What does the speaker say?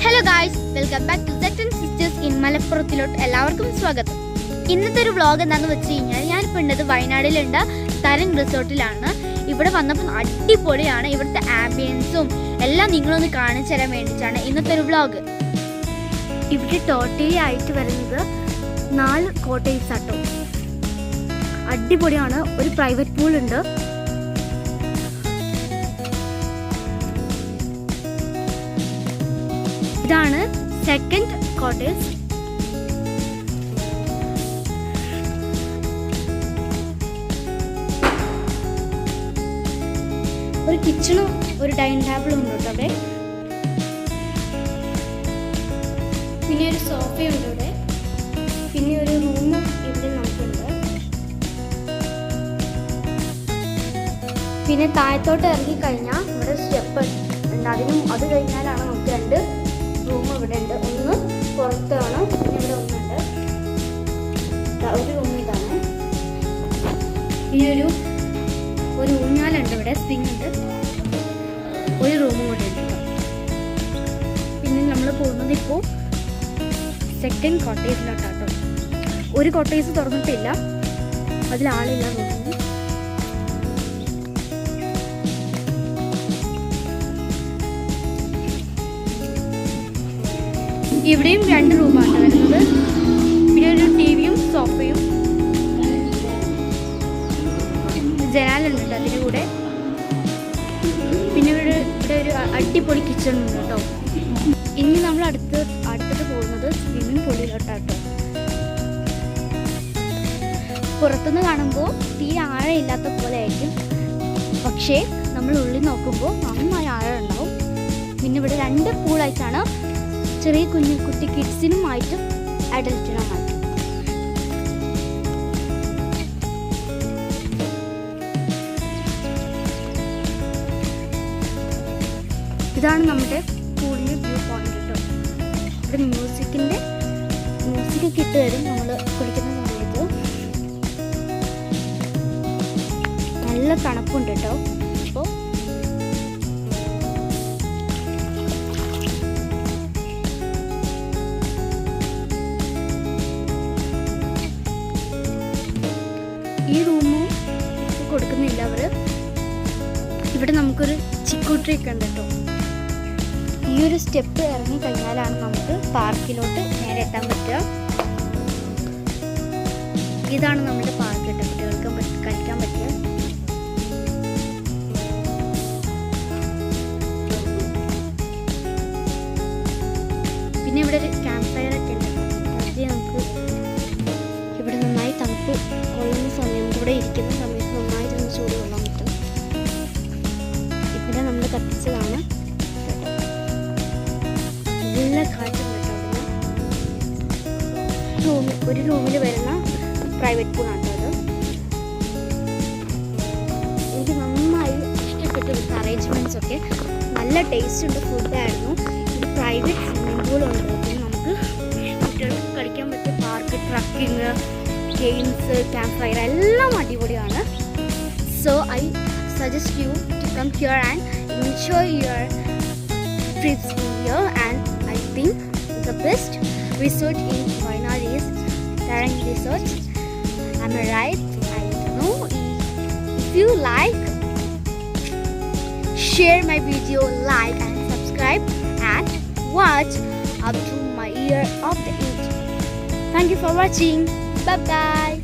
Hello guys, welcome back to സെറ്റൻ sisters in മലപ്പുറത്തിലോട്ട് എല്ലാവർക്കും സ്വാഗതം. ഇന്നത്തെ ഒരു വ്ളോഗ് എന്താണെന്ന് വെച്ച് കഴിഞ്ഞാൽ ഞാനിപ്പോൾ ഉള്ളത് വയനാട്ടിലുണ്ട് തരംഗ് റിസോർട്ടിലാണ്. ഇവിടെ വന്നപ്പോൾ അടിപൊളിയാണ്. ഇവിടുത്തെ ആംബിയൻസും എല്ലാം നിങ്ങളൊന്ന് കാണിച്ചു തരാൻ വേണ്ടിയിട്ടാണ് ഇന്നത്തെ ഒരു വ്ളോഗ്. ഇവിടെ ടോട്ടലി ആയിട്ട് വരുന്നത് 4 കോട്ടേജ് ആട്ടോ. അടിപൊളിയാണ്. ഒരു പ്രൈവറ്റ് പൂൾ ഉണ്ട്. ഇതാണ് സെക്കൻഡ് കോട്ടേജ്. ഒരു കിച്ചണും ഒരു ഡൈനിങ് ടേബിളും ഉണ്ട് കേട്ടോ അവിടെ. പിന്നെ ഒരു സോഫയുണ്ട് ഇവിടെ. പിന്നെ ഒരു റൂമും ഇവിടെ നമുക്കുണ്ട്. പിന്നെ താഴത്തോട്ട് ഇറങ്ങി കഴിഞ്ഞാൽ ഇവിടെ സ്റ്റെപ്പ് ഉണ്ട്. അത് കഴിഞ്ഞാലാണ് നമുക്ക് 2 റൂം ഇവിടെ ഉണ്ട്. ഒന്ന് പുറത്താണ്, പിന്നെ ഇവിടെ ഒന്നുണ്ട്. ഒരു റൂം ഇതാണ്. പിന്നെ ഒരു ഊഞ്ഞാലുണ്ട് ഇവിടെ, സ്വിങ് ഉണ്ട്. ഒരു റൂമും കൂടെ ഉണ്ട്. പിന്നെ നമ്മൾ പോകുന്നത് ഇപ്പോൾ സെക്കൻഡ് കോട്ടേജിലോട്ടാട്ടോ. ഒരു കോട്ടേജ് തുറന്നിട്ടില്ല, അതിലാളില്ല തോന്നുന്നു. ഇവിടെയും 2 റൂമാണ് വരുന്നത്. പിന്നെ ഒരു ടിവിയും സോഫയും ജനാലുണ്ട് അതിൻ്റെ കൂടെ. പിന്നെ ഇവിടെ ഒരു അടിപൊളി കിച്ചൺ ഉണ്ട് കേട്ടോ. ഇനി നമ്മൾ അടുത്തിട്ട് പോകുന്നത് സ്വിമ്മിംഗ് പൂളിലോട്ടാട്ടോ. പുറത്തുനിന്ന് കാണുമ്പോൾ തീരെ ആഴമില്ലാത്ത പോലെ ആയിരിക്കും, പക്ഷേ നമ്മൾ ഉള്ളിൽ നോക്കുമ്പോൾ നന്നായി ആഴം ഉണ്ടാവും. പിന്നെ ഇവിടെ 2 പൂളായിട്ടാണ്, ചെറിയ കുട്ടി കിഡ്സിനുമായിട്ടും അഡൽറ്റിനുമായിട്ടും. ഇതാണ് നമ്മുടെ പൂളിൻ്റെ വ്യൂ പോയിന്റ് കേട്ടോ. ഇവിടെ മ്യൂസിക്കൊക്കെ ഇട്ട് തരും നമ്മൾ കുളിക്കുന്ന സമയത്ത്. നല്ല തണുപ്പുണ്ട് കേട്ടോ. അപ്പോൾ ഈ റൂമും കൊടുക്കുന്നില്ല അവർ. ഇവിടെ നമുക്കൊരു ചിക്കൂട്രി ഒക്കെ ഉണ്ട് കേട്ടോ. ഈ ഒരു സ്റ്റെപ്പ് ഇറങ്ങി കഴിഞ്ഞാലാണ് നമുക്ക് പാർക്കിലോട്ട് നേരെ എത്താൻ പറ്റുക. ഇതാണ് നമ്മുടെ പാർക്ക് കേട്ടോ, കുട്ടികൾക്ക് കളിക്കാൻ പറ്റുക. പിന്നെ ഇവിടെ ഒരു ക്യാമ്പ് ഫയർ ഒക്കെ ഉണ്ട്. അത് നമുക്ക് ഇവിടെ നന്നായി തണുപ്പ് കൊള്ളുന്ന സമയം, ഇവിടെ ഇരിക്കുന്ന സമയത്ത് നന്നായി തന്നെ ചൂട് കൊള്ളാൻ പറ്റും. ഇവിടെ നമ്മൾ കത്തിച്ചതാണ്. നല്ല കാറ്റും കേട്ടോ. ഒരു റൂമിൽ വരുന്ന പ്രൈവറ്റ് പൂളാണ് അത്. എനിക്ക് നന്നായി ഇഷ്ടപ്പെട്ടു ഇവിടുത്തെ അറേഞ്ച്മെൻറ്റ്സ് ഒക്കെ. നല്ല ടേസ്റ്റ് ഉണ്ട്, ഫുഡായിരുന്നു. ഇത് പ്രൈവറ്റ് സ്വിമ്മിംഗ് പൂളുണ്ട്. പിന്നെ നമുക്ക് കുട്ടികൾക്ക് കളിക്കാൻ പറ്റിയ park, trekking, games, camp fire എല്ലാം അടിപൊളിയാണ്. So I suggest you to come here and enjoy your trips in here. And I think the best resort in Wayanad is Tarang Resort. Am I right? I don't know. If you like, share my video, like and subscribe, and watch up to my year of the end. Thank you for watching. Bye bye.